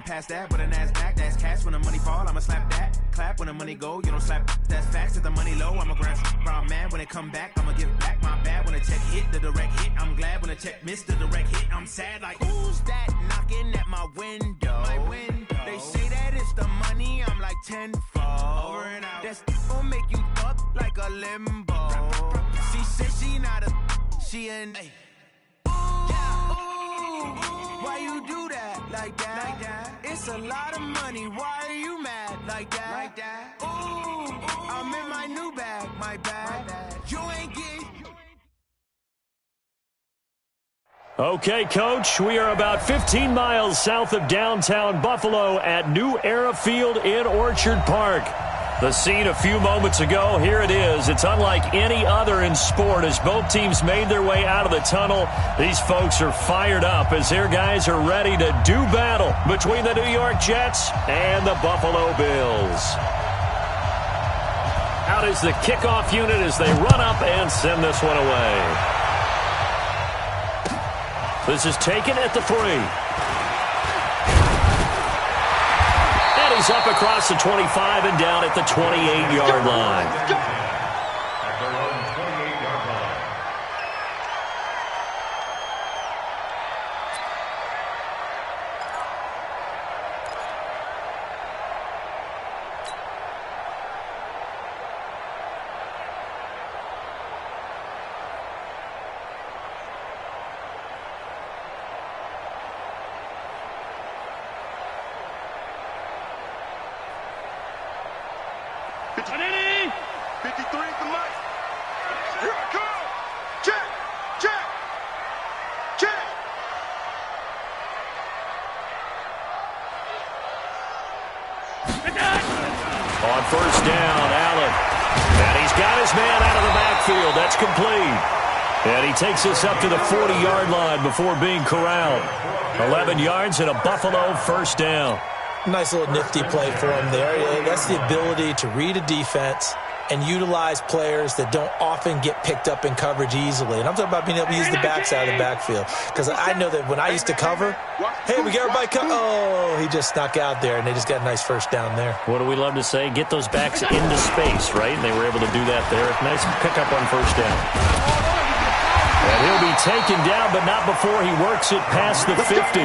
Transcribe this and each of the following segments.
Past that with a NASDAQ, that's cash. When the money fall, I'ma slap that. Clap when the money go, you don't slap. That's facts. If the money low, I'ma grab brown man. When it come back, I'ma give back. My bad when the check hit, the direct hit. I'm glad when the check missed the direct hit. I'm sad like, who's that knocking at my window? They say that it's the money, I'm like tenfold. Over and out. That's gon' make you up like a limbo. She said she not a, she an. Why you do that like that? It's a lot of money. Why are you mad like that? Ooh, I'm in my new bag, my bad. You ain't getting. Okay, Coach, we are about 15 miles south of downtown Buffalo at New Era Field in Orchard Park. The scene a few moments ago, here it is. It's unlike any other in sport as both teams made their way out of the tunnel. These folks are fired up as their guys are ready to do battle between the New York Jets and the Buffalo Bills. Out is the kickoff unit as they run up and send this one away. This is taken at the 3. He's up across the 25 and down at the 28-yard line. On first down, Allen. And he's got his man out of the backfield. That's complete. And he takes us up to the 40-yard line before being corralled. 11 yards and a Buffalo first down. Nice little nifty play for him there. That's the ability to read a defense and utilize players that don't often get picked up in coverage easily. And I'm talking about being able to use the backside of the backfield. Because I know that when I used to cover, hey, we got everybody oh, he just snuck out there, and they just got a nice first down there. What do we love to say? Get those backs into space, right? And they were able to do that there. Nice pickup on first down. And he'll be taken down, but not before he works it past the 50.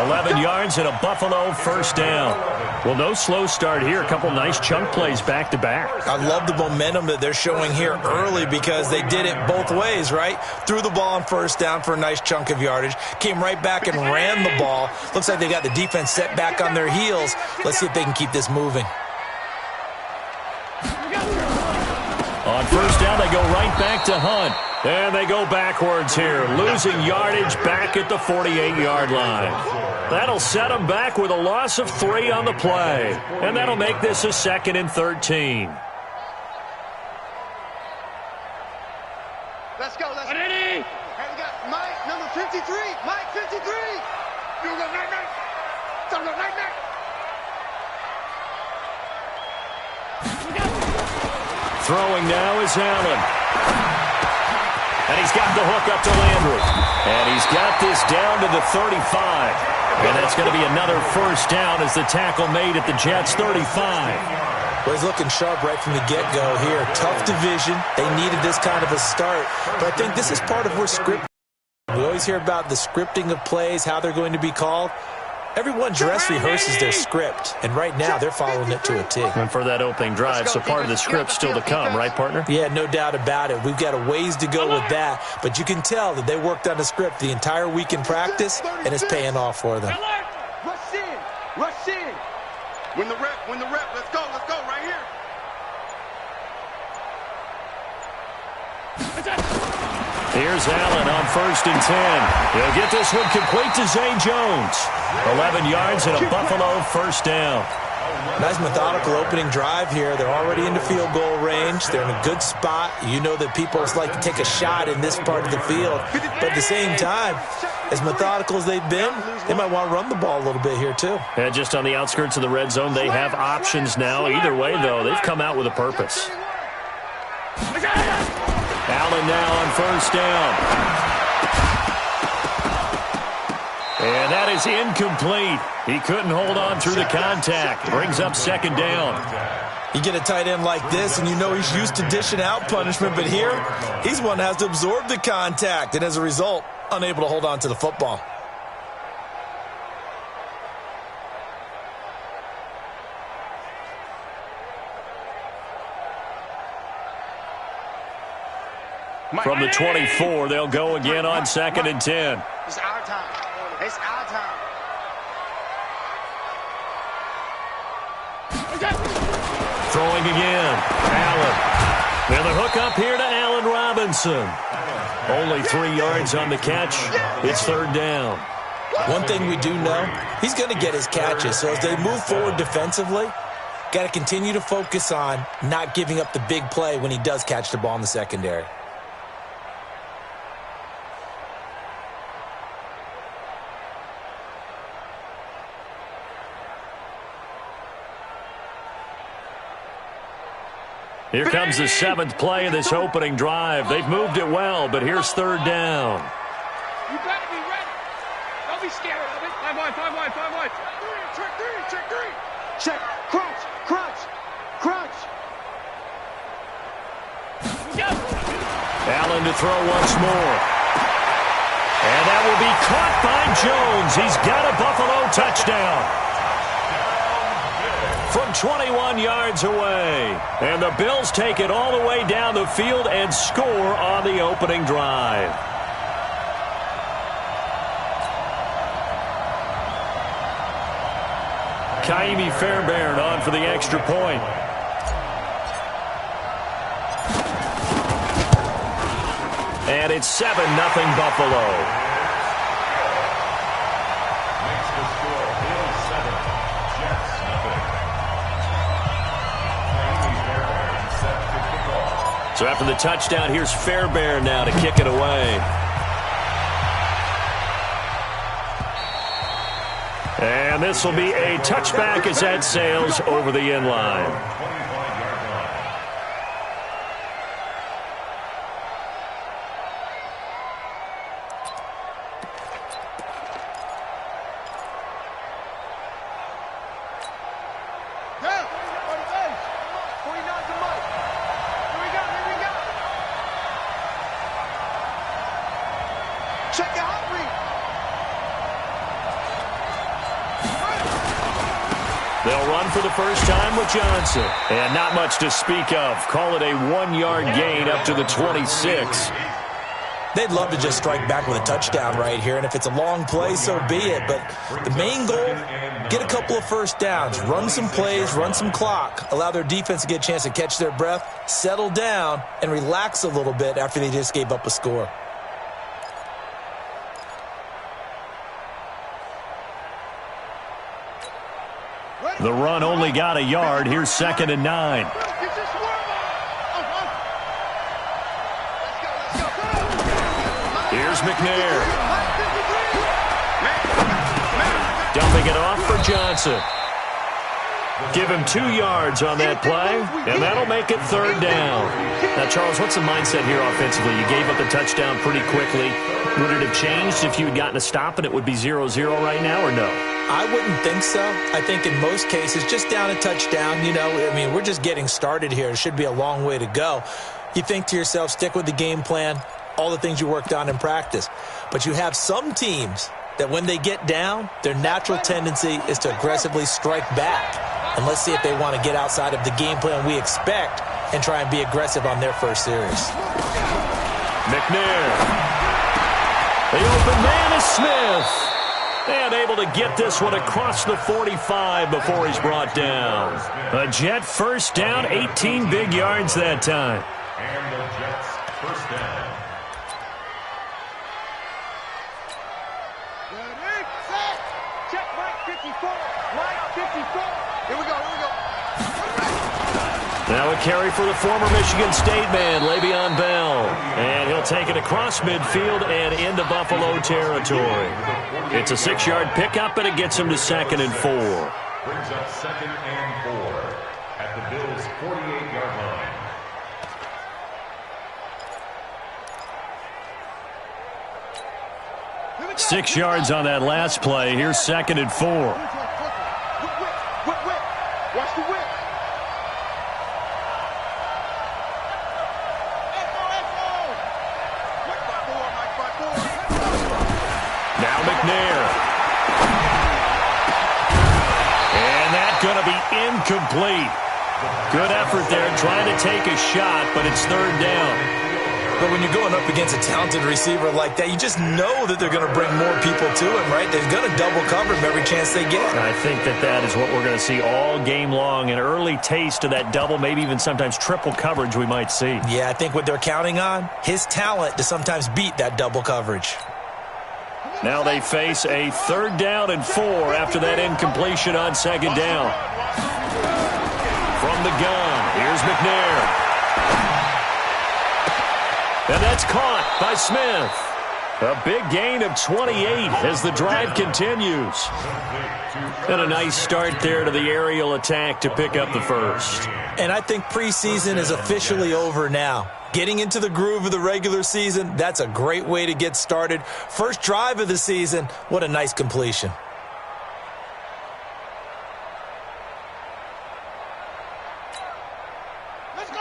11 yards and a Buffalo first down. Well, no slow start here. A couple nice chunk plays back-to-back. I love the momentum that they're showing here early because they did it both ways, right? Threw the ball on first down for a nice chunk of yardage. Came right back and ran the ball. Looks like they got the defense set back on their heels. Let's see if they can keep this moving. On first down, they go right back to Hunt. And they go backwards here, losing yardage back at the 48-yard line. That'll set them back with a loss of 3 on the play. And that'll make this a 2nd and 13. Let's go. Hey, we got Mike, number 53. Mike, 53. You go night-night. Don't go night-night. Throwing now is Allen. And he's got the hook up to Landry. And he's got this down to the 35. And that's going to be another first down as the tackle made at the Jets' 35. Well, he's looking sharp right from the get-go here. Tough division. They needed this kind of a start. But I think this is part of where script. We always hear about the scripting of plays, how they're going to be called. Everyone dress rehearses their script, and right now they're following it to a T. And for that opening drive, so part of the script still to come, right, partner? Yeah, no doubt about it. We've got a ways to go with that, but you can tell that they worked on the script the entire week in practice, and it's paying off for them. Rush in. Rush in. Win the rep. Let's go right here. Here's Allen on 1st and 10. He'll get this one complete to Zay Jones. 11 yards and a Buffalo first down. Nice methodical opening drive here. They're already into field goal range. They're in a good spot. You know that people like to take a shot in this part of the field. But at the same time, as methodical as they've been, they might want to run the ball a little bit here too. And just on the outskirts of the red zone, they have options now. Either way, though, they've come out with a purpose. Allen now on first down. And that is incomplete. He couldn't hold on through the contact. Brings up second down. You get a tight end like this, and you know he's used to dishing out punishment, but here, he's one that has to absorb the contact, and as a result, unable to hold on to the football. From the 24, they'll go again on 2nd and 10. It's our time. It's our time. Throwing again. Allen. And the hook up here to Allen Robinson. Only 3 yards on the catch. It's 3rd down. One thing we do know, he's going to get his catches. So as they move forward defensively, got to continue to focus on not giving up the big play when he does catch the ball in the secondary. Here comes the 7th play of this opening drive. They've moved it well, but here's 3rd down. You better be ready. Don't be scared of it. 5 wide, 5 wide, 5 wide. Check 3, check 3. Check, crunch, crunch, crunch. Allen to throw once more. And that will be caught by Jones. He's got a Buffalo touchdown. From 21 yards away. And the Bills take it all the way down the field and score on the opening drive. Kaimi Fairbairn on for the extra point. And it's 7-0 Buffalo. So after the touchdown, here's Fairbairn now to kick it away. And this will be a touchback as that sails over the end line. They'll run for the first time with Johnson. And not much to speak of. Call it a 1-yard gain up to the 26. They'd love to just strike back with a touchdown right here, and if it's a long play, so be it. But the main goal, get a couple of first downs, run some plays, run some clock, allow their defense to get a chance to catch their breath, settle down, and relax a little bit after they just gave up a score. The run only got a yard. Here's 2nd and 9. Here's McNair. Dumping it off for Johnson. Give him 2 yards on that play, and that'll make it 3rd down. Now, Charles, what's the mindset here offensively? You gave up the touchdown pretty quickly. Would it have changed if you had gotten a stop and it would be 0-0 right now, or no? I wouldn't think so. I think in most cases, just down a touchdown, you know, I mean, we're just getting started here. It should be a long way to go. You think to yourself, stick with the game plan, all the things you worked on in practice. But you have some teams that when they get down, their natural tendency is to aggressively strike back. And let's see if they want to get outside of the game plan we expect and try and be aggressive on their first series. McNair. The open man is Smith. And able to get this one across the 45 before he's brought down. A Jet first down, 18 big yards that time. And the Jets first down. Ready, set, check Mike 54, Mike 54. Here we go, here we go. Now a carry for the former Michigan State man, Le'Veon Bell. And he'll take it across midfield and into Buffalo territory. It's a 6-yard pickup, and it gets him to 2nd and 4. Brings up 2nd and 4 at the Bills' 48-yard line. 6 yards on that last play. Here's 2nd and 4. Watch the whip. Now McNair. And that's going to be incomplete. Good effort there trying to take a shot, but it's 3rd down. But when you're going up against a talented receiver like that, you just know that they're going to bring more people to him, right? They're going to double cover him every chance they get. I think that is what we're going to see all game long, an early taste of that double, maybe even sometimes triple coverage we might see. Yeah, I think what they're counting on, his talent to sometimes beat that double coverage. Now they face a 3rd down and 4 after that incompletion on 2nd down. From the gun, here's McNair. And that's caught by Smith. A big gain of 28 as the drive continues. And a nice start there to the aerial attack to pick up the first. And I think preseason is officially over now. Getting into the groove of the regular season, that's a great way to get started. First drive of the season, what a nice completion. Let's go.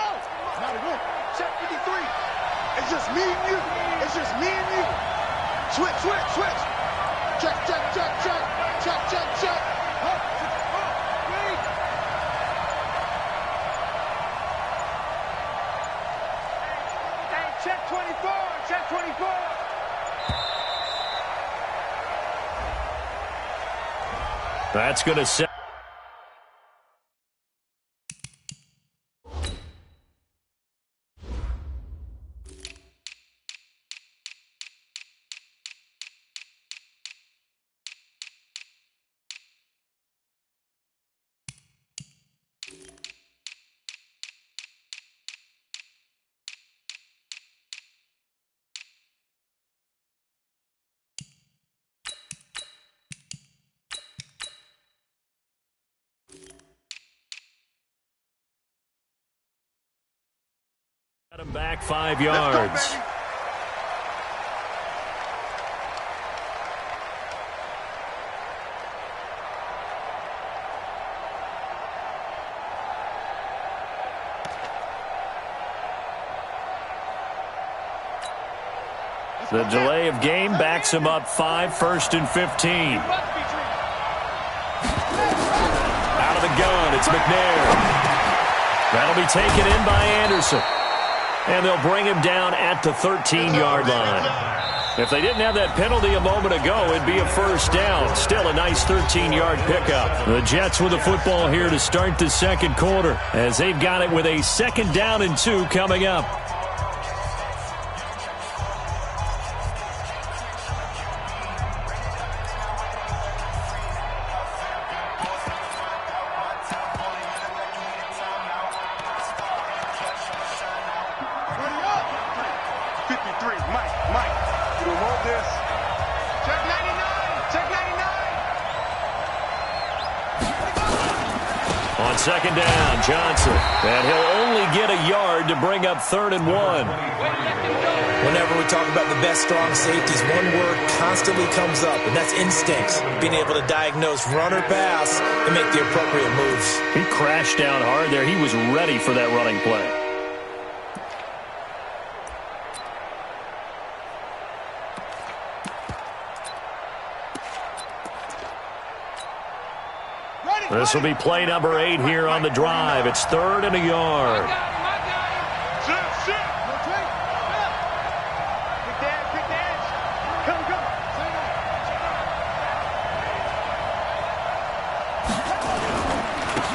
Not a win. Check 53. It's just me and you. It's just me and you. Switch, switch, switch. Check, check, check, check. Check, check, check. Wait. Hey, check 24. Check 24. That's going to set. Got him back 5 yards. The delay of game backs him up 5, 1st and 15. Out of the gun, it's McNair. That'll be taken in by Anderson. And they'll bring him down at the 13-yard line. If they didn't have that penalty a moment ago, it'd be a 1st down. Still a nice 13-yard pickup. The Jets with the football here to start the 2nd quarter as they've got it with a 2nd down and 2 coming up. On 2nd down, Johnson. And he'll only get a yard to bring up 3rd and 1. Whenever we talk about the best strong safeties, one word constantly comes up, and that's instincts. Being able to diagnose run or pass and make the appropriate moves. He crashed down hard there. He was ready for that running play. This will be play number 8 here on the drive. It's 3rd and a yard.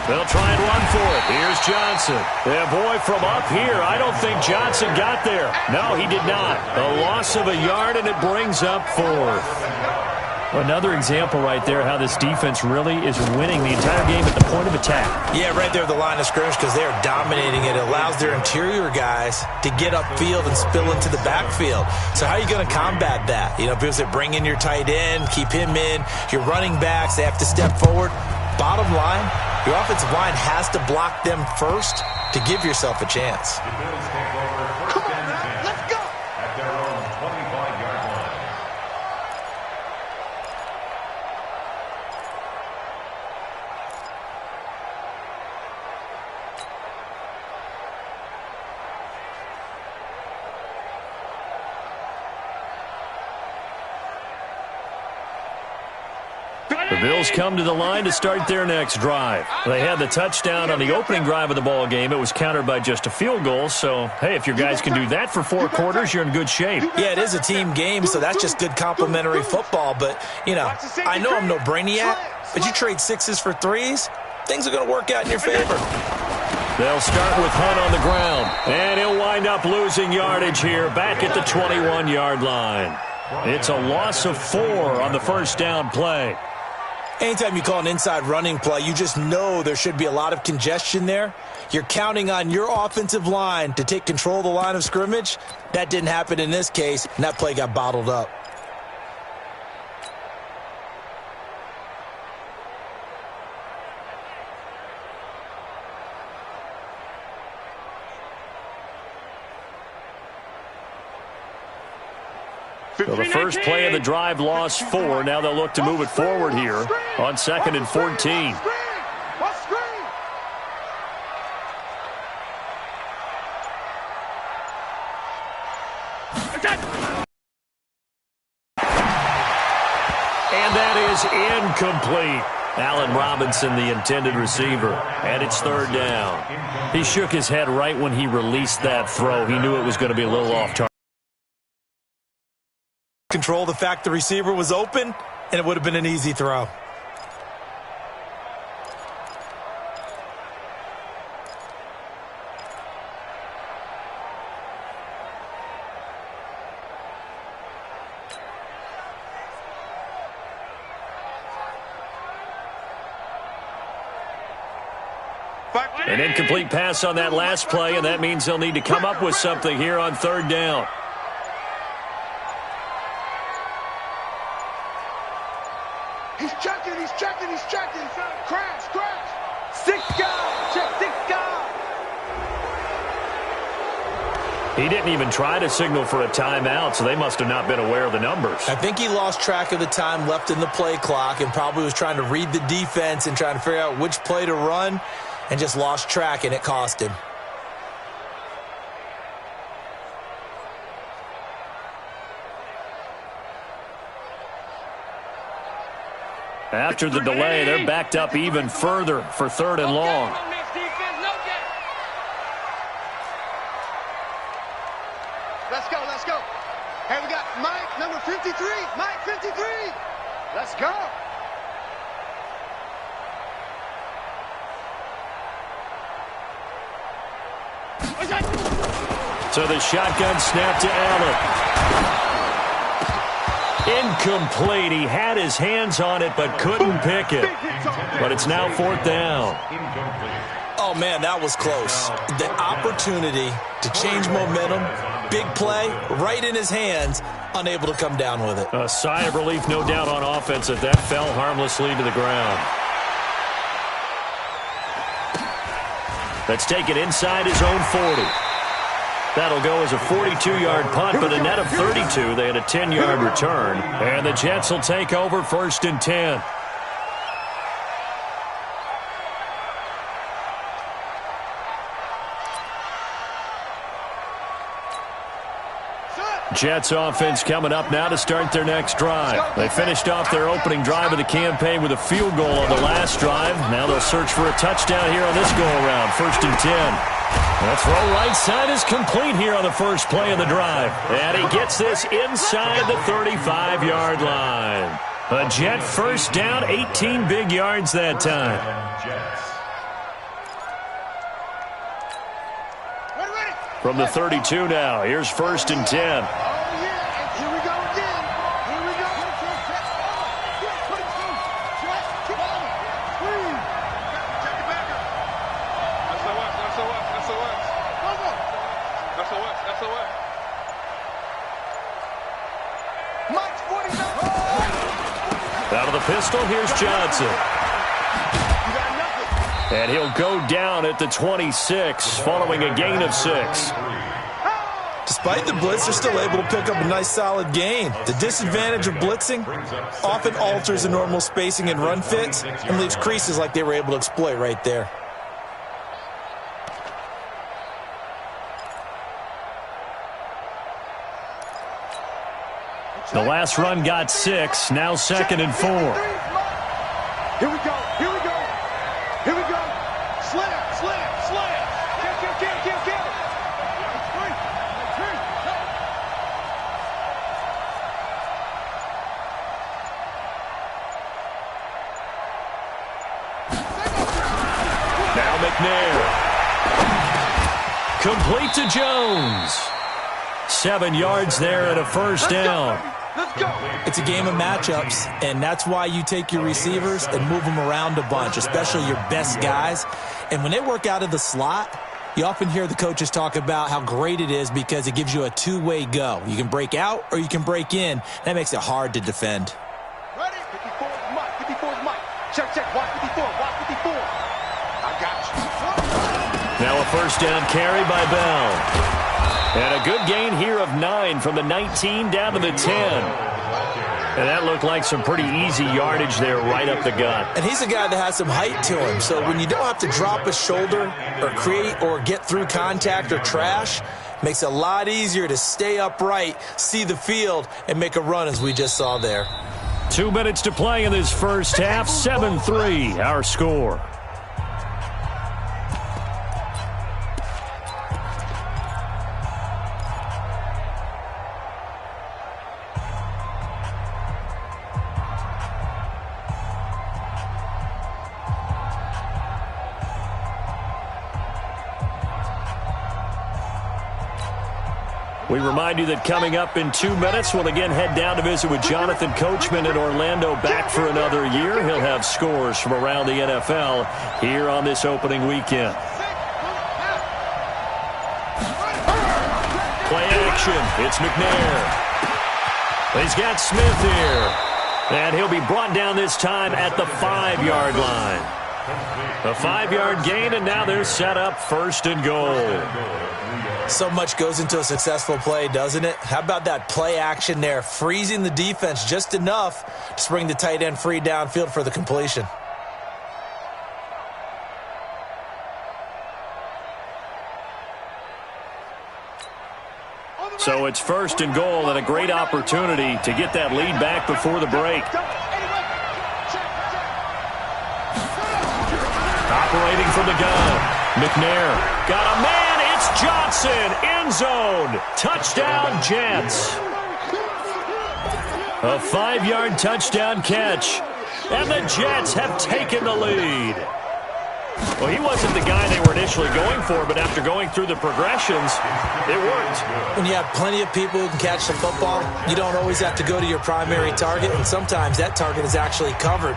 They'll try and run for it. Here's Johnson. Yeah, boy, from up here, I don't think Johnson got there. No, he did not. A loss of a yard, and it brings up 4th. Another example right there how this defense really is winning the entire game at the point of attack. Yeah, right there at the line of scrimmage because they are dominating it. It allows their interior guys to get upfield and spill into the backfield. So how are you going to combat that? You know, because they bring in your tight end, keep him in. Your running backs, they have to step forward. Bottom line, your offensive line has to block them first to give yourself a chance. Come on, man. Let's go. At their own 25-yard line. The Bills come to the line to start their next drive. They had the touchdown on the opening drive of the ball game. It was countered by just a field goal. So, hey, if your guys can do that for 4 quarters, you're in good shape. Yeah, it is a team game, so that's just good complementary football. But, you know, I know I'm no brainiac, but you trade 6s for 3s, things are going to work out in your favor. They'll start with Hunt on the ground, and he'll wind up losing yardage here back at the 21-yard line. It's a loss of 4 on the first down play. Anytime you call an inside running play, you just know there should be a lot of congestion there. You're counting on your offensive line to take control of the line of scrimmage. That didn't happen in this case, and that play got bottled up. So the first play of the drive lost 4. Now they'll look to move it forward here on 2nd and 14. And that is incomplete. Allen Robinson, the intended receiver, and it's 3rd down. He shook his head right when he released that throw. He knew it was going to be a little off target. Control the fact the receiver was open, and it would have been an easy throw. An incomplete pass on that last play, and that means they'll need to come up with something here on 3rd down. He's checking. Crash. 6 guys. Check 6 guys. He didn't even try to signal for a timeout, so they must have not been aware of the numbers. I think he lost track of the time left in the play clock and probably was trying to read the defense and trying to figure out which play to run and just lost track, and it cost him. After the delay, they're backed up even further for 3rd and long. Let's go. Hey, we got Mike, number 53. Mike, 53. Let's go. So the shotgun snap to Allen. Incomplete. He had his hands on it but couldn't pick it. But it's now 4th down. Oh, man, that was close. The opportunity to change momentum, big play, right in his hands, unable to come down with it. A sigh of relief, no doubt, on offense that that fell harmlessly to the ground. Let's take it inside his own 40. That'll go as a 42-yard punt, but a net of 32. They had a 10-yard return. And the Jets will take over 1st and 10. Jets offense coming up now to start their next drive. They finished off their opening drive of the campaign with a field goal on the last drive. Now they'll search for a touchdown here on this go-around. 1st and 10. The throw right side is complete here on the first play of the drive. And he gets this inside the 35-yard line. A Jet first down, 18 big yards that time. From the 32 now, here's 1st and 10. Out of the pistol, here's Johnson. And he'll go down at the 26, following a gain of 6. Despite the blitz, they're still able to pick up a nice, solid gain. The disadvantage of blitzing often alters the normal spacing and run fits and leaves creases like they were able to exploit right there. The last run got 6, now 2nd and 4. Here we go. Here we go. Here we go. Slam, slam, slam. Kill. Now McNair. Complete to Jones. 7 yards there and a first down. Let's go. It's a game of matchups, and that's why you take your receivers and move them around a bunch, especially your best guys. And when they work out of the slot, you often hear the coaches talk about how great it is because it gives you a two-way go. You can break out or you can break in. That makes it hard to defend. Ready? 54 is Mike. 54 is Mike. Check. Watch 54. Watch 54. I got you. Now a first down carry by Bell. And a good gain here of 9 from the 19 down to the 10. And that looked like some pretty easy yardage there right up the gut. And he's a guy that has some height to him. So when you don't have to drop a shoulder or create or get through contact or trash, makes it a lot easier to stay upright, see the field, and make a run as we just saw there. 2 minutes to play in this first half. 7-3 our score. We remind you that coming up in 2 minutes, we'll again head down to visit with Jonathan Coachman in Orlando, back for another year. He'll have scores from around the NFL here on this opening weekend. Play action. It's McNair. He's got Smith here. And he'll be brought down this time at the 5-yard line. A 5-yard gain, and now they're set up first and goal. So much goes into a successful play, doesn't it? How about that play action there, freezing the defense just enough to bring the tight end free downfield for the completion. So it's first and goal and a great opportunity to get that lead back before the break. Operating from the gun, McNair got a man. It's Johnson, end zone, touchdown Jets. A 5-yard touchdown catch, and the Jets have taken the lead. Well, he wasn't the guy they were initially going for, but after going through the progressions, it worked. When you have plenty of people who can catch the football, you don't always have to go to your primary target, and sometimes that target is actually covered.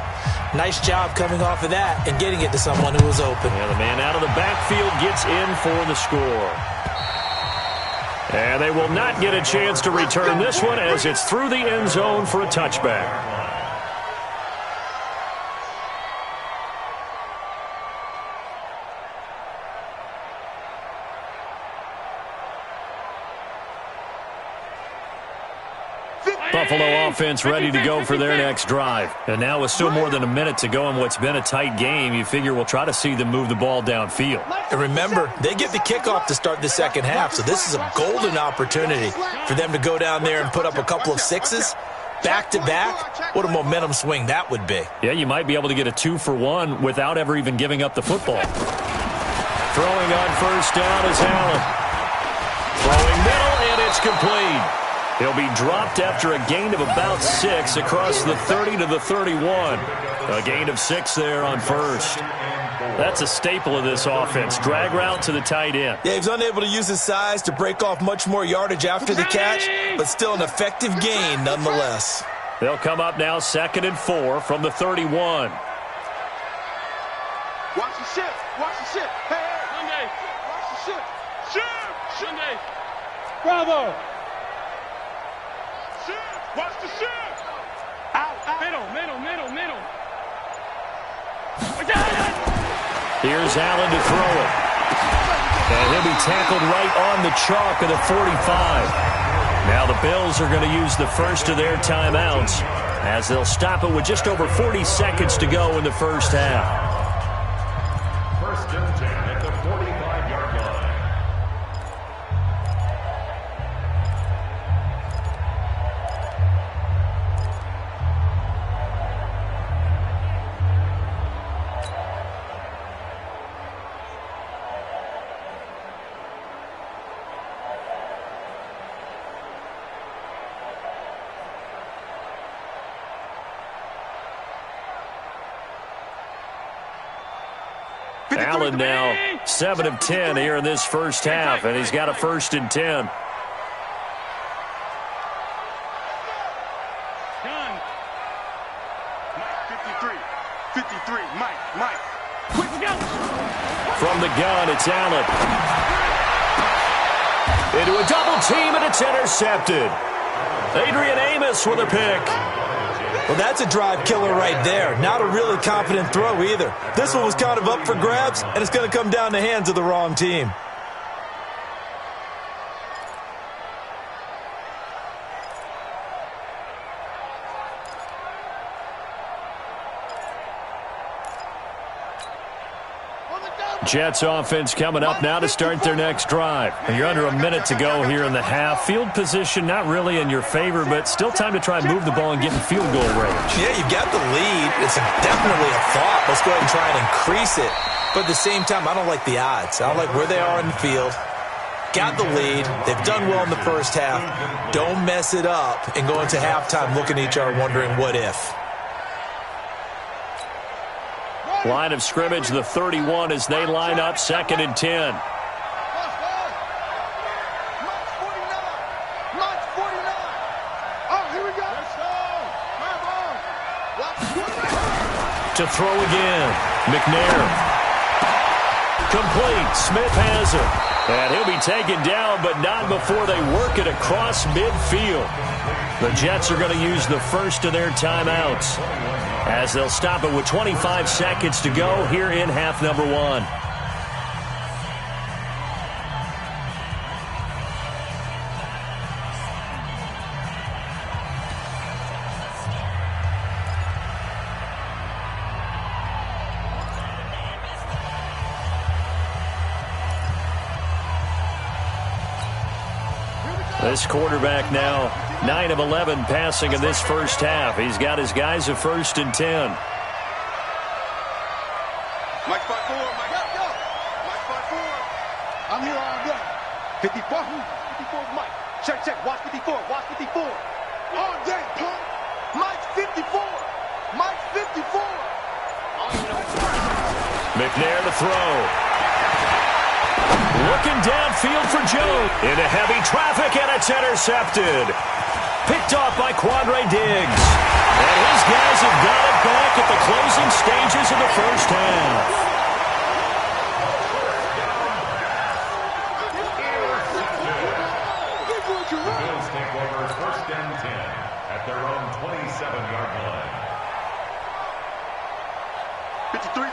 Nice job coming off of that and getting it to someone who was open. And the man out of the backfield gets in for the score. And they will not get a chance to return this one as it's through the end zone for a touchback. Buffalo offense ready to go for their next drive. And now with still more than a minute to go in what's been a tight game, you figure we'll try to see them move the ball downfield. And remember, they get the kickoff to start the second half, so this is a golden opportunity for them to go down there and put up a couple of sixes back-to-back. What a momentum swing that would be. Yeah, you might be able to get a 2-for-1 without ever even giving up the football. Throwing on first down is Allen. Throwing middle, and it's complete. He'll be dropped after a gain of about 6 across the 30 to the 31. A gain of 6 there on first. That's a staple of this offense. Drag route to the tight end. Yeah, he was unable to use his size to break off much more yardage after the catch, but still an effective gain nonetheless. They'll come up now 2nd and 4 from the 31. Watch the ship. Watch the ship. Hey, Sunday. Watch the ship. Ship. Sunday. Bravo. Watch the ship! Out. Middle. Here's Allen to throw it. And he'll be tackled right on the chalk of the 45. Now the Bills are going to use the first of their timeouts as they'll stop it with just over 40 seconds to go in the first half. First and 10 at the 45-yard line. Allen now 7 of 10 here in this first half, and he's got a 1st and 10. From the gun, it's Allen. Into a double team, and it's intercepted. Adrian Amos with a pick. Well, that's a drive killer right there. Not a really confident throw either. This one was kind of up for grabs, and it's going to come down the hands of the wrong team. Jets offense coming up now to start their next drive. And you're under a minute to go here in the half. Field position not really in your favor, but still time to try and move the ball and get in field goal range. Yeah, you've got the lead. It's definitely a thought. Let's go ahead and try and increase it. But at the same time, I don't like the odds. I don't like where they are in the field. Got the lead. They've done well in the first half. Don't mess it up and go into halftime looking at each other wondering what if. Line of scrimmage, the 31 as they line up 2nd and 10. To throw again. McNair. Complete. Smith has it. And he'll be taken down, but not before they work it across midfield. The Jets are going to use the first of their timeouts, as they'll stop it with 25 seconds to go here in half number 1. This quarterback now 9 of 11 passing in this first half. He's got his guys a 1st and 10. Mike 5-4, Mike. Go. Mike 5-4. I'm here all day. 54. 54 is Mike. Check. Watch 54. Watch 54. All day, punk. Mike 54. Mike 54. McNair to throw. Looking downfield for Jones. Into heavy traffic, and it's intercepted. Picked off by Quandre Diggs. And his guys have got it back at the closing stages of the first half. The Bills take over 1st and 10 at their own 27-yard line.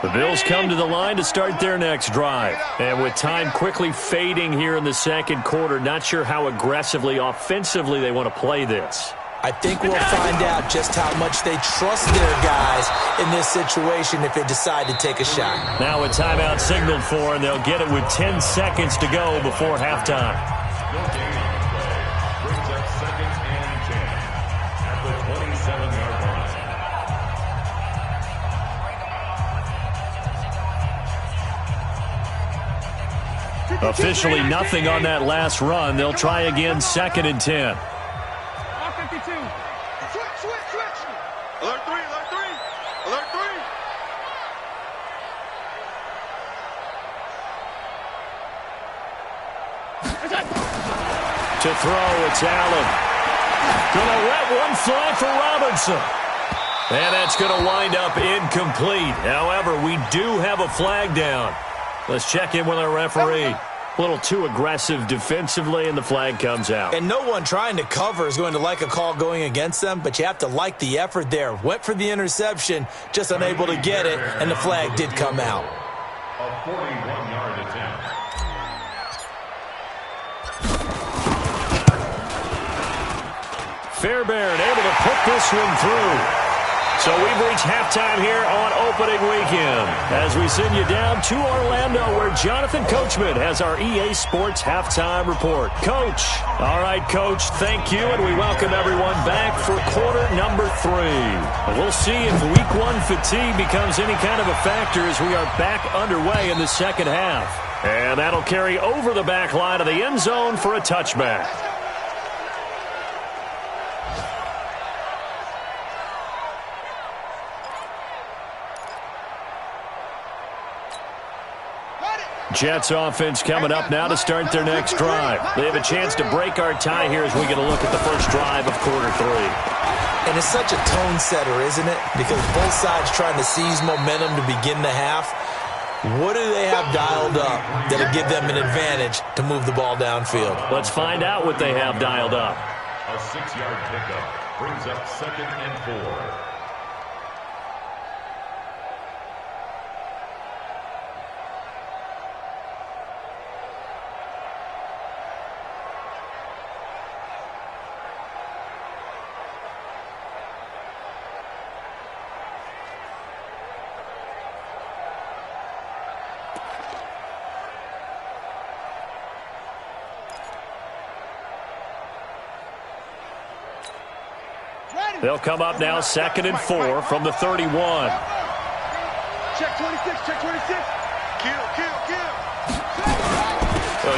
The Bills come to the line to start their next drive. And with time quickly fading here in the second quarter, not sure how aggressively, offensively they want to play this. I think we'll find out just how much they trust their guys in this situation if they decide to take a shot. Now a timeout signaled for, and they'll get it with 10 seconds to go before halftime. Still game on the play. Brings up 2nd and 10 at the 27-yard line. Officially nothing on that last run. They'll try again 2nd and 10. Switch. Alert 3. To throw, it's Allen. Gonna let one fly for Robinson. And that's going to wind up incomplete. However, we do have a flag down. Let's check in with our referee. A little too aggressive defensively, and the flag comes out. And no one trying to cover is going to like a call going against them, but you have to like the effort there. Went for the interception, just unable to get it, and the flag did come out. A 41-yard attempt. Fairbairn able to put this one through. So we've reached halftime here on opening weekend as we send you down to Orlando, where Jonathan Coachman has our EA Sports halftime report. Coach. All right, Coach, thank you, and we welcome everyone back for quarter number 3. And we'll see if week 1 fatigue becomes any kind of a factor as we are back underway in the second half. And that'll carry over the back line of the end zone for a touchback. Jets offense coming up now to start their next drive. They have a chance to break our tie here as we get a look at the first drive of quarter 3. And it's such a tone setter, isn't it? Because both sides trying to seize momentum to begin the half. What do they have dialed up that'll give them an advantage to move the ball downfield? Let's find out what they have dialed up. A 6-yard pickup brings up 2nd and 4. They'll come up now 2nd and 4 from the 31. Check 26, check 26. Kill, kill, kill.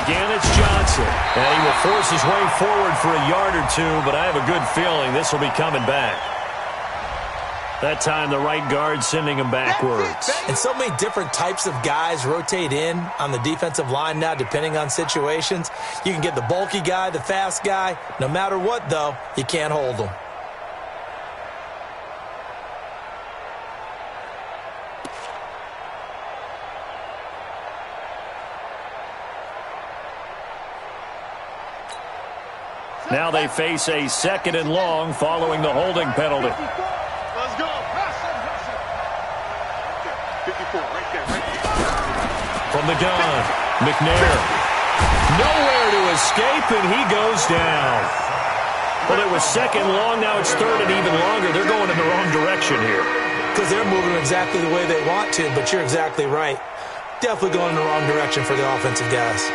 Again, it's Johnson. And he will force his way forward for a yard or 2, but I have a good feeling this will be coming back. That time, the right guard sending him backwards. And so many different types of guys rotate in on the defensive line now, depending on situations. You can get the bulky guy, the fast guy. No matter what, though, you can't hold them. Now they face a 2nd and long following the holding penalty. Let's go. 54, right there, right there. From the gun, McNair. Nowhere to escape, and he goes down. Well, it was 2nd long, now it's 3rd and even longer. They're going in the wrong direction here. Because they're moving exactly the way they want to, but you're exactly right. Definitely going in the wrong direction for the offensive guys.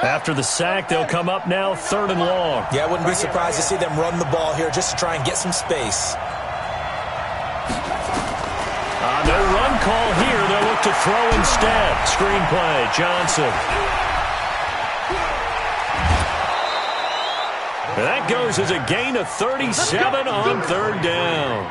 After the sack, they'll come up now 3rd and long. Yeah, I wouldn't be surprised to see them run the ball here just to try and get some space. No run call here. They'll look to throw instead. Screenplay, Johnson. And that goes as a gain of 37 on 3rd down.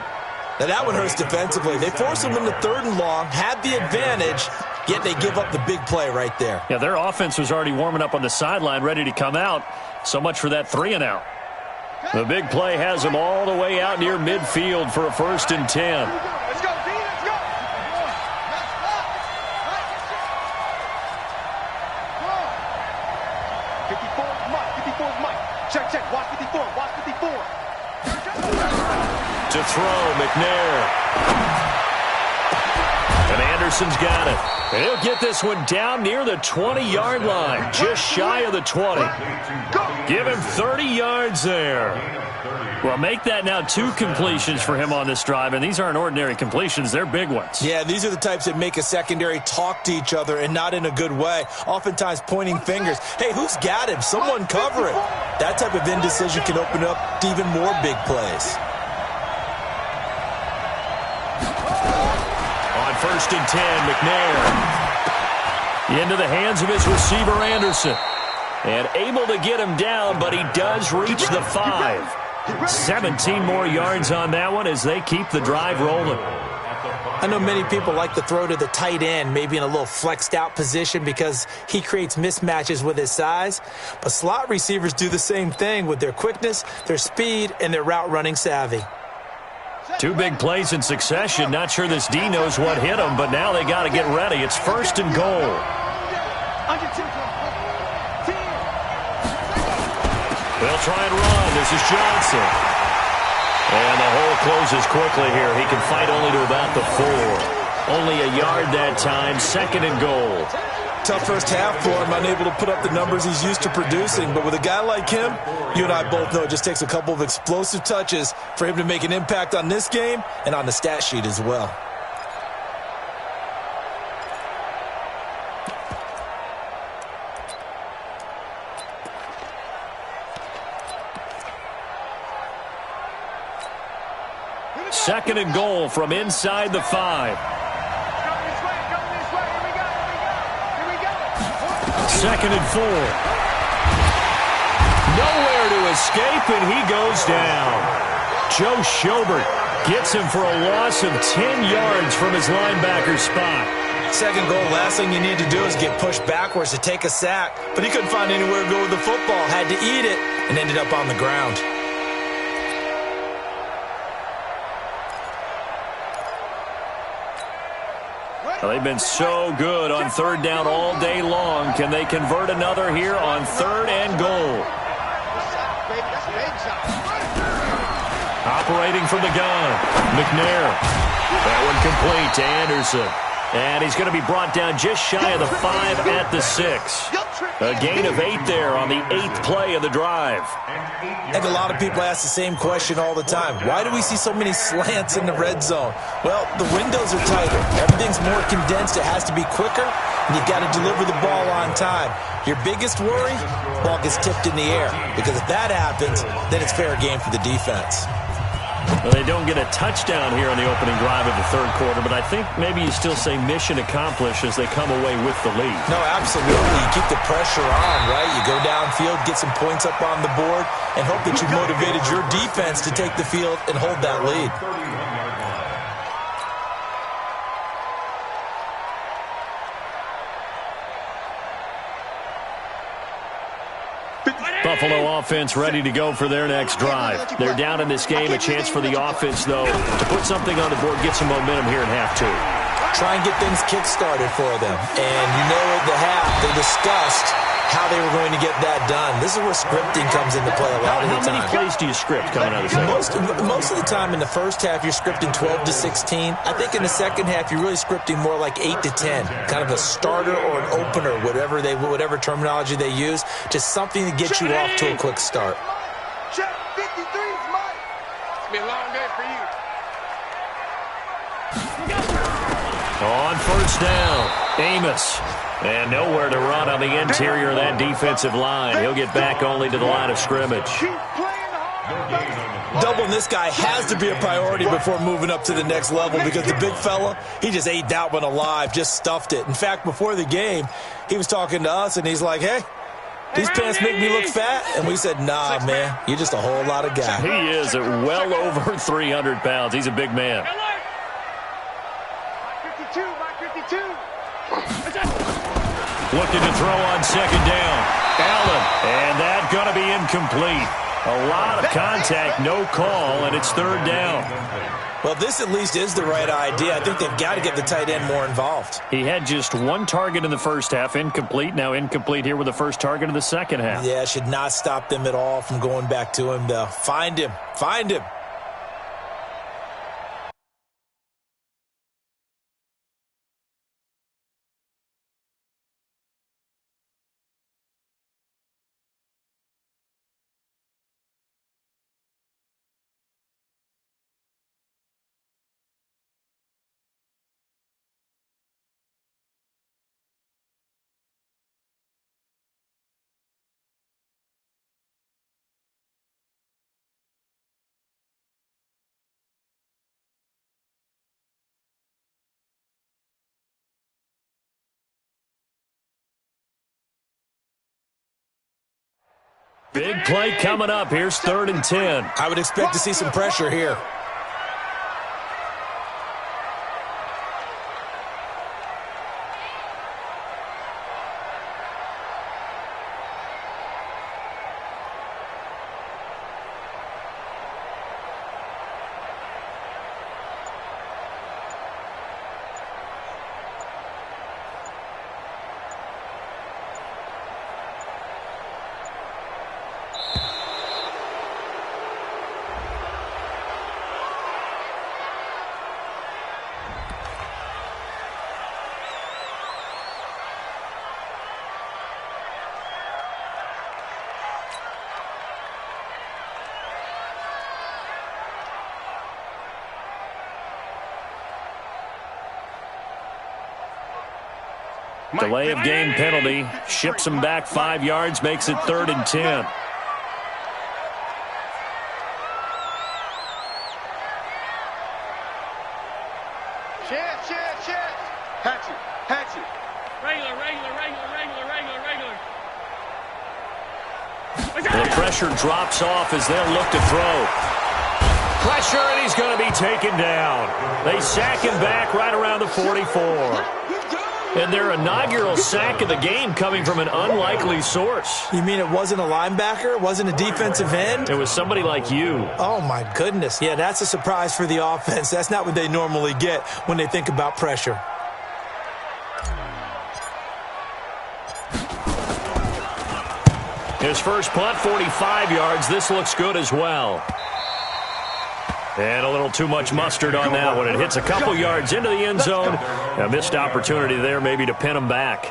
Now that one hurts defensively. They force them into 3rd and long, had the advantage, yet they give up the big play right there. Yeah, their offense was already warming up on the sideline, ready to come out. So much for that 3 and out. The big play has them all the way out near midfield for a 1st and 10. Let's go, D, let's go. 54 is Mike, 54 is Mike. Check, check, watch 54, watch 54. To throw, McNair. And Anderson's got it. And he'll get this one down near the 20-yard line, just shy of the 20. Give him 30 yards there. Well, make that now 2 completions for him on this drive, and these aren't ordinary completions. They're big ones. Yeah, these are the types that make a secondary talk to each other and not in a good way. Oftentimes pointing fingers. Hey, who's got him? Someone cover it. That type of indecision can open up to even more big plays. On 1st and 10, McNair. Into the hands of his receiver, Anderson. And able to get him down, but he does reach the 5. 17 more yards on that one as they keep the drive rolling. I know many people like to throw to the tight end, maybe in a little flexed out position because he creates mismatches with his size. But slot receivers do the same thing with their quickness, their speed, and their route running savvy. 2 big plays in succession. Not sure this D knows what hit him, but now they got to get ready. It's 1st and goal. They'll try and run. This is Johnson. And the hole closes quickly here. He can fight only to about the 4. Only a yard that time. 2nd and goal. Tough first half for him, unable to put up the numbers he's used to producing. But with a guy like him, you and I both know it just takes a couple of explosive touches for him to make an impact on this game and on the stat sheet as well. Second and goal from inside the 5. 2nd and 4. Nowhere to escape, and he goes down. Joe Schobert gets him for a loss of 10 yards from his linebacker spot. Second goal, last thing you need to do is get pushed backwards to take a sack. But he couldn't find anywhere to go with the football, had to eat it, and ended up on the ground. Well, they've been so good on 3rd down all day long. Can they convert another here on 3rd and goal? Operating from the gun, McNair. That one complete to Anderson. And he's going to be brought down just shy of the 5 at the 6. A gain of 8 there on the 8th play of the drive. I think a lot of people ask the same question all the time. Why do we see so many slants in the red zone? Well, the windows are tighter. Everything's more condensed. It has to be quicker, and you've got to deliver the ball on time. Your biggest worry, ball gets tipped in the air. Because if that happens, then it's fair game for the defense. Well, they don't get a touchdown here on the opening drive of the 3rd quarter, but I think maybe you still say mission accomplished as they come away with the lead. No, absolutely. You keep the pressure on, right? You go downfield, get some points up on the board, and hope that you've motivated your defense to take the field and hold that lead. Buffalo offense ready to go for their next drive. They're down in this game. A chance for the offense, though, to put something on the board, get some momentum here in half 2. Try and get things kick-started for them. And you know at the half, they discussed how they were going to get that done. This is where scripting comes into play a lot of the time. How many plays do you script coming out of the second? Most of the time in the first half, you're scripting 12 to 16. I think in the second half, you're really scripting more like 8 to 10. Kind of a starter or an opener, whatever terminology they use. Just something to get you off to a quick start. Check 53 is mine. It's been a long day for you. On 1st down, Amos. And nowhere to run on the interior of that defensive line. He'll get back only to the line of scrimmage. Doubling this guy has to be a priority before moving up to the next level because the big fella, he just ate that one alive, just stuffed it. In fact, before the game, he was talking to us, and he's like, hey, these pants make me look fat? And we said, nah, man, you're just a whole lot of guy. He is at well over 300 pounds. He's a big man. 52, my 52. Looking to throw on 2nd down. Allen, and that going to be incomplete. A lot of contact, no call, and it's 3rd down. Well, this at least is the right idea. I think they've got to get the tight end more involved. He had just 1 target in the first half, incomplete. Now incomplete here with the first target of the second half. Yeah, should not stop them at all from going back to him, though. Find him. Find him. Big play coming up. Here's 3rd and 10. I would expect to see some pressure here. Delay of game penalty. Ships him back 5 yards, makes it 3rd and 10. Chance. Hatchet. Regular. pressure drops off as they'll look to throw. Pressure, and he's going to be taken down. They sack him back right around the 44. And their inaugural sack of the game coming from an unlikely source. You mean it wasn't a linebacker? It wasn't a defensive end? It was somebody like you. Oh, my goodness. Yeah, that's a surprise for the offense. That's not what they normally get when they think about pressure. His first punt, 45 yards. This looks good as well. And a little too much mustard on that one. It hits a couple yards into the end zone. A missed opportunity there maybe to pin him back.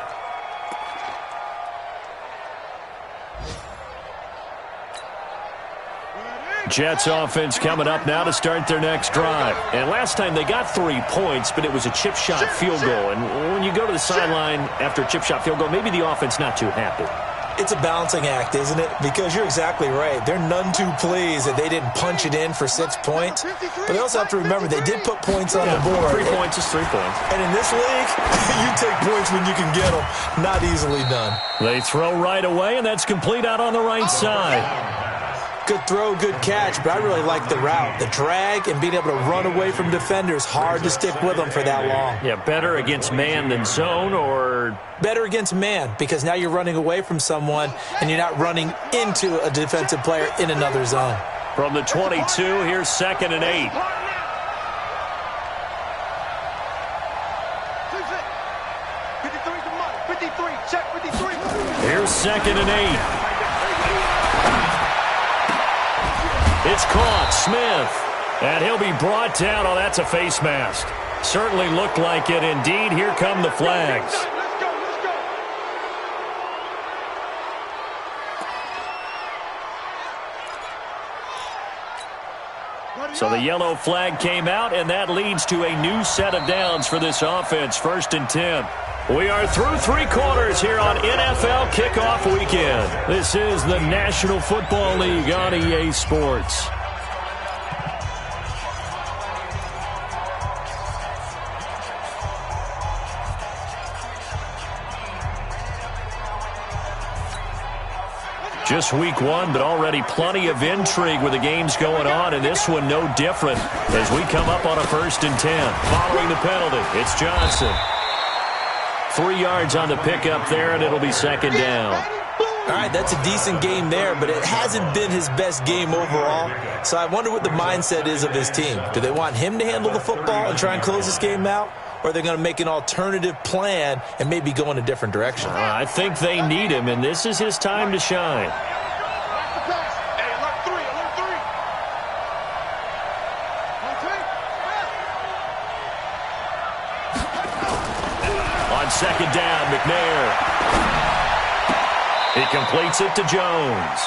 Jets offense coming up now to start their next drive. And last time they got 3 points, but it was a chip shot field goal. And when you go to the sideline after a chip shot field goal, maybe the offense not too happy. It's a balancing act, isn't it? Because you're exactly right. They're none too pleased that they didn't punch it in for 6 points. But they also have to remember they did put points on the board. 3 points is 3 points. And in this league, you take points when you can get them. Not easily done. They throw right away, and that's complete out on the right side. Good throw, good catch, but I really like the route. The drag and being able to run away from defenders, hard to stick with them for that long. Yeah, better against man than zone, or... Better against man, because now you're running away from someone and you're not running into a defensive player in another zone. From the 22, here's 2nd and 8. Here's 2nd and 8. It's caught, Smith, and he'll be brought down. Oh, that's a face mask. Certainly looked like it. Indeed, here come the flags. So the yellow flag came out, and that leads to a new set of downs for this offense. 1st and 10. We are through 3 quarters here on NFL Kickoff Weekend. This is the National Football League on EA Sports. Just week 1, but already plenty of intrigue with the games going on, and this one no different as we come up on a 1st and 10. Following the penalty, it's Johnson. 3 yards on the pickup there, and it'll be 2nd down. All right, that's a decent game there, but it hasn't been his best game overall. So I wonder what the mindset is of his team. Do they want him to handle the football and try and close this game out? Or are they going to make an alternative plan and maybe go in a different direction? I think they need him, and this is his time to shine. On 2nd down, McNair. He completes it to Jones.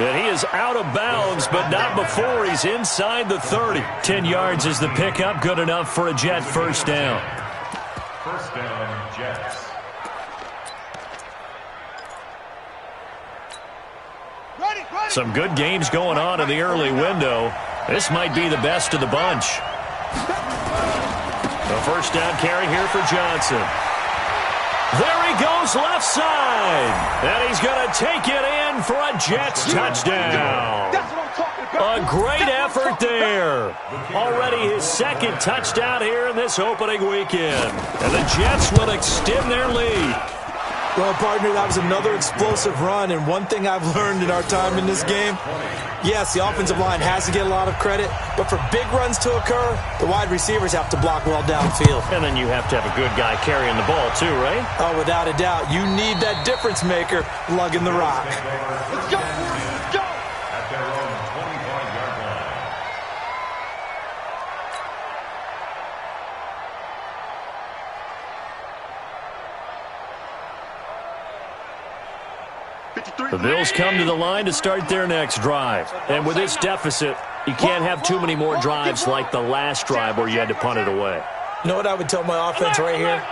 And he is out of bounds, but not before he's inside the 30. 10 yards is the pickup, good enough for a Jet 1st down. 1st down, Jets. Some good games going on in the early window. This might be the best of the bunch. The 1st down carry here for Johnson. There he goes left side. And he's going to take it in for a Jets touchdown. A great effort there. Already his 2nd touchdown here in this opening weekend. And the Jets will extend their lead. Well, partner, that was another explosive run, and one thing I've learned in our time in this game, yes, the offensive line has to get a lot of credit, but for big runs to occur, the wide receivers have to block well downfield. And then you have to have a good guy carrying the ball too, right? Oh, without a doubt. You need that difference maker lugging the rock. Let's go. Let's go. At their own 25-yard line. The Bills come to the line to start their next drive. And with this deficit, you can't have too many more drives like the last drive where you had to punt it away. You know what I would tell my offense right here?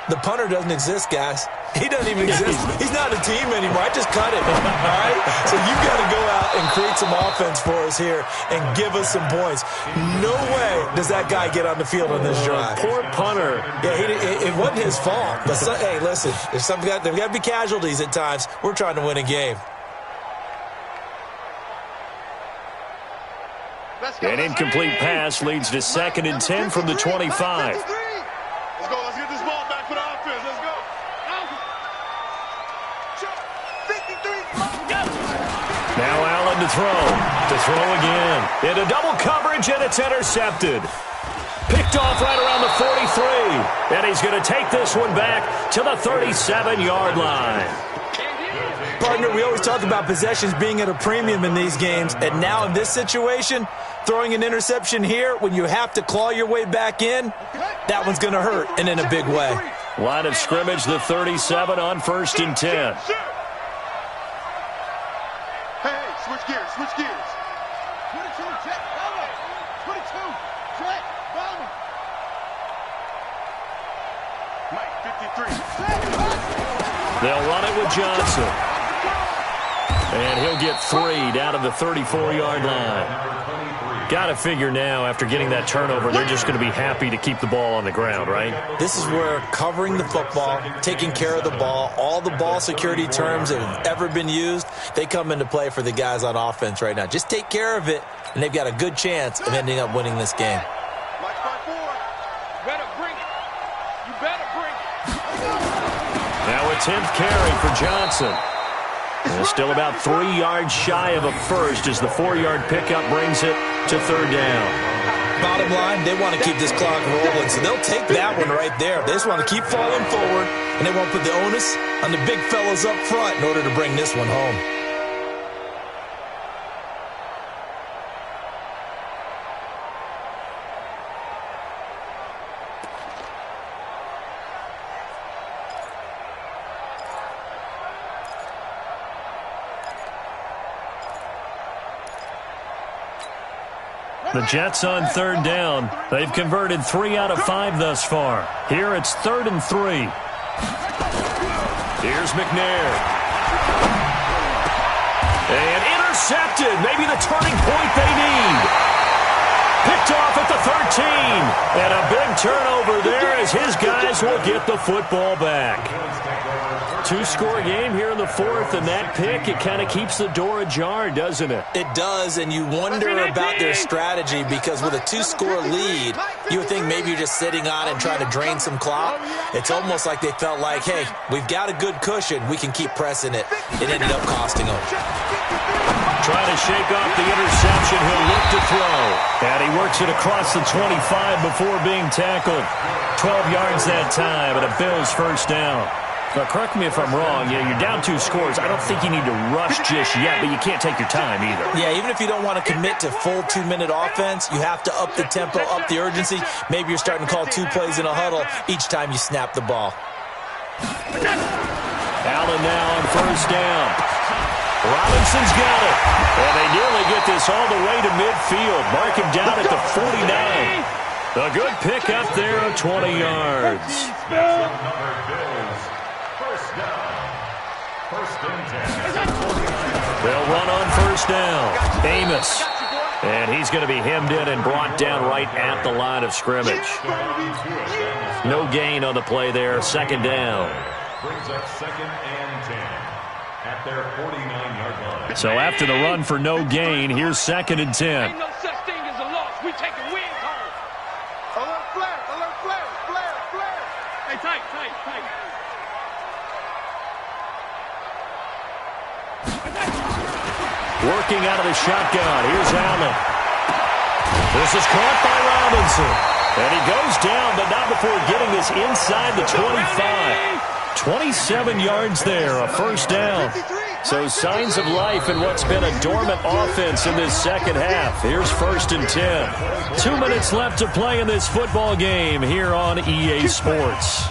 The punter doesn't exist, guys. He doesn't even exist. He's not a team anymore. I just cut him. All right? So you've got to go out and create some offense for us here and give us some points. No way does that guy get on the field on this drive. Poor punter. Yeah, it wasn't his fault. But hey, listen, there's got to be casualties at times. We're trying to win a game. An incomplete pass leads to 2nd and 10 from the 25. Let's go. Let's get this ball back for the offense. Let's go. 53. Now Allen to throw again. Into double coverage, and it's intercepted. Picked off right around the 43. And he's going to take this one back to the 37-yard line. Partner, we always talk about possessions being at a premium in these games, and now in this situation, throwing an interception here when you have to claw your way back in, that one's going to hurt, and in a big way. Line of scrimmage, the 37 on 1st and 10. Hey, switch gears, switch gears. 22, check, follow. 22, check, follow. Mike, 53. They'll run it with Johnson. And he'll get 3 down to the 34-yard line. Got to figure now, after getting that turnover, they're just going to be happy to keep the ball on the ground, right? This is where covering the football, taking care of the ball, all the ball security terms that have ever been used, they come into play for the guys on offense right now. Just take care of it, and they've got a good chance of ending up winning this game. Mike, 5-4. Better bring it. You better bring it. Now a 10th carry for Johnson. And still about 3 yards shy of a first as the 4-yard pickup brings it to 3rd down. Bottom line, they want to keep this clock rolling, so they'll take that one right there. They just want to keep falling forward, and they won't put the onus on the big fellas up front in order to bring this one home. The Jets on 3rd down. They've converted 3 out of 5 thus far. Here it's 3rd and 3. Here's McNair. And intercepted. Maybe the turning point they need. Picked off at the 13. And a big turnover there as his guys will get the football back. 2-score game here in the 4th, and that pick, it kind of keeps the door ajar, doesn't it? It does, and you wonder about their strategy because with a 2-score lead, you would think maybe you're just sitting on and trying to drain some clock. It's almost like they felt like, hey, we've got a good cushion. We can keep pressing it. It ended up costing them. Trying to shake off the interception. He'll look to throw. And he works it across the 25 before being tackled. 12 yards that time, and a Bills first down. Now, correct me if I'm wrong. You're down 2 scores. I don't think you need to rush just yet, but you can't take your time either. Yeah, even if you don't want to commit to full 2-minute offense, you have to up the tempo, up the urgency. Maybe you're starting to call 2 plays in a huddle each time you snap the ball. Allen now on 1st down. Robinson's got it. And they nearly get this all the way to midfield. Mark him down at the 49. A good pick up there of 20 yards. They'll run on 1st down. Amos. And he's going to be hemmed in and brought down right at the line of scrimmage. No gain on the play there. 2nd down. Brings up 2nd and 10 at their 49-yard line. So after the run for no gain, here's 2nd and 10. Ain't no such thing as a loss. We take the wins home. Alert flag, alert flag, flag, flag. Hey, tight. Working out of the shotgun. Here's Allen. This is caught by Robinson. And he goes down, but not before getting this inside the 25. 27 yards there, a first down. So signs of life in what's been a dormant offense in this second half. Here's 1st and 10. 2 minutes left to play in this football game here on EA Sports.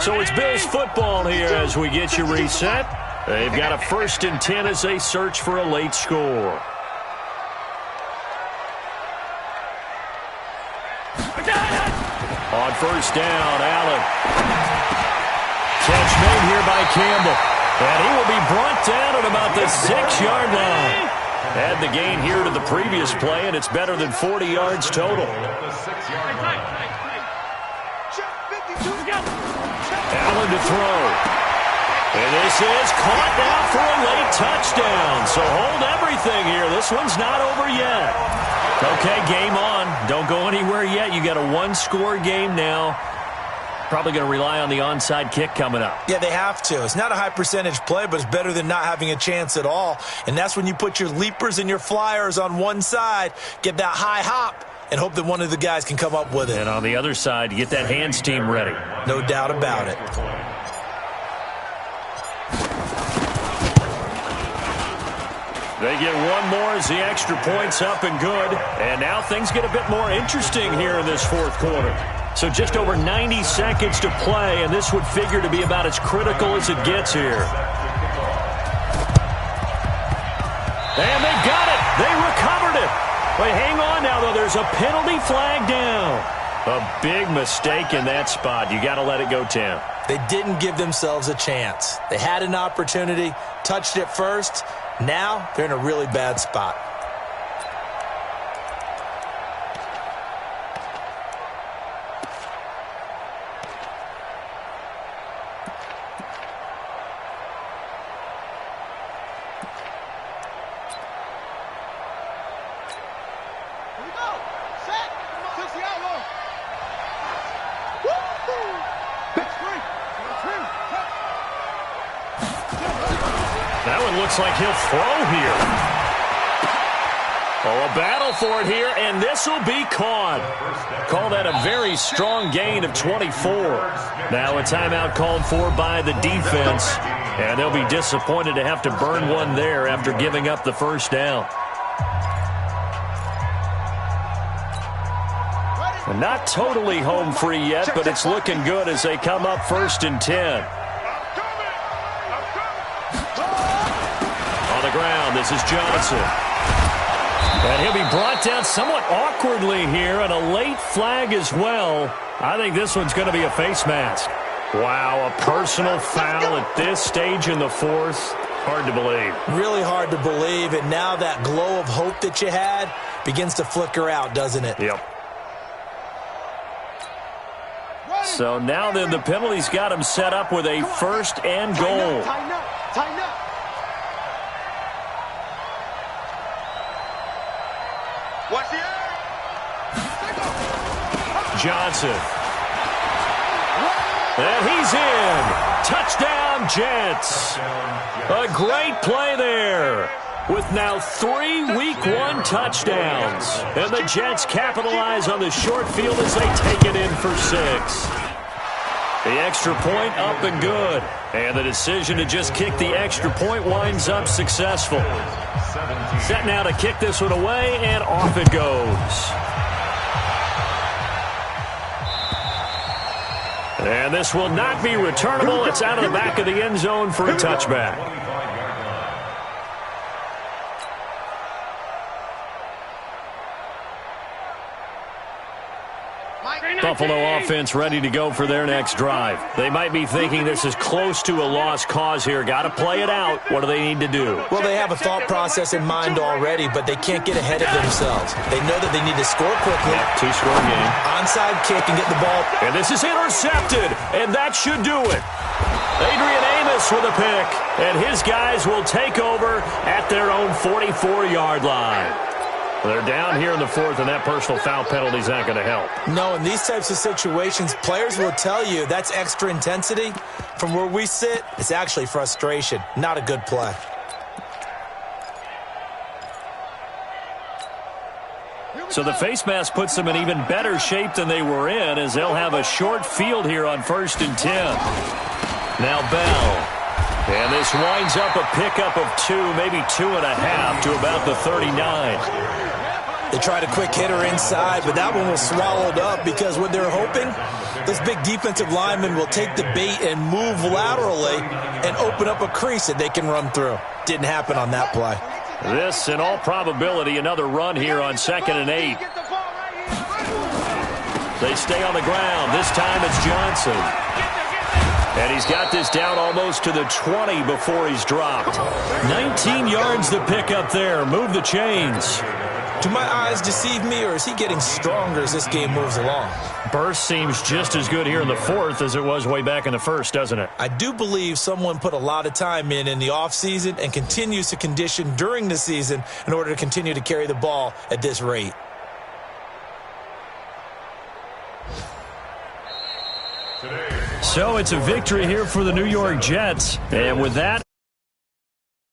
So it's Bills football here as we get you reset. They've got a 1st and 10 as they search for a late score. On 1st down, Allen. Catch made here by Campbell. And he will be brought down at about the 6-yard line. Add the gain here to the previous play, and it's better than 40 yards total. Allen to throw. And this is caught now for a late touchdown. So hold everything here. This one's not over yet. Okay, game on. Don't go anywhere yet. You got a one-score game now. Probably going to rely on the onside kick coming up. Yeah, they have to. It's not a high-percentage play, but it's better than not having a chance at all. And that's when you put your leapers and your flyers on one side, get that high hop, and hope that one of the guys can come up with it. And on the other side, you get that hands team ready. No doubt about it. They get one more as the extra point's up and good. And now things get a bit more interesting here in this fourth quarter. So just over 90 seconds to play, and this would figure to be about as critical as it gets here. And they got it. They recovered it. But hang on now, though. There's a penalty flag down. A big mistake in that spot. You got to let it go, Tim. They didn't give themselves a chance. They had an opportunity, touched it first. Now they're in a really bad spot. Looks like he'll throw here. Oh, a battle for it here, and this will be caught. Call that a very strong gain of 24. Now a timeout called for by the defense, and they'll be disappointed to have to burn one there after giving up the first down. And not totally home free yet, but it's looking good as they come up 1st and 10. Ground. This is Johnson. And he'll be brought down somewhat awkwardly here, and a late flag as well. I think this one's going to be a face mask. Wow, a personal foul at this stage in the fourth. Hard to believe. Really hard to believe, and now that glow of hope that you had begins to flicker out, doesn't it? Yep. So now then, the penalty's got him set up with a 1st and goal. Tighten up. Tighten up. Watch the air. Johnson. And he's in. Touchdown, Jets. A great play there. With now 3 Week 1 touchdowns. And the Jets capitalize on the short field as they take it in for 6. The extra point up and good. And the decision to just kick the extra point winds up successful. Set now to kick this one away, and off it goes. And this will not be returnable. It's out of the back of the end zone for a touchback. Buffalo offense ready to go for their next drive. They might be thinking this is close to a lost cause here. Got to play it out. What do they need to do? Well, they have a thought process in mind already, but they can't get ahead of themselves. They know that they need to score quickly. Yep, 2-score game. Onside kick and get the ball. And this is intercepted, and that should do it. Adrian Amos with a pick, and his guys will take over at their own 44-yard line. They're down here in the fourth, and that personal foul penalty is not going to help. No, in these types of situations, players will tell you that's extra intensity. From where we sit, it's actually frustration. Not a good play. So the face mask puts them in even better shape than they were in, as they'll have a short field here on 1st and 10. Now Bell. And this winds up a pickup of 2, maybe 2.5 to about the 39. They tried a quick hitter inside, but that one was swallowed up because what they're hoping, this big defensive lineman will take the bait and move laterally and open up a crease that they can run through. Didn't happen on that play. This, in all probability, another run here on 2nd and 8. They stay on the ground. This time it's Johnson. And he's got this down almost to the 20 before he's dropped. 19 yards to pick up there. Move the chains. Do my eyes deceive me, or is he getting stronger as this game moves along? Burst seems just as good here in the fourth as it was way back in the first, doesn't it? I do believe someone put a lot of time in the offseason and continues to condition during the season in order to continue to carry the ball at this rate. So it's a victory here for the New York Jets. And with that,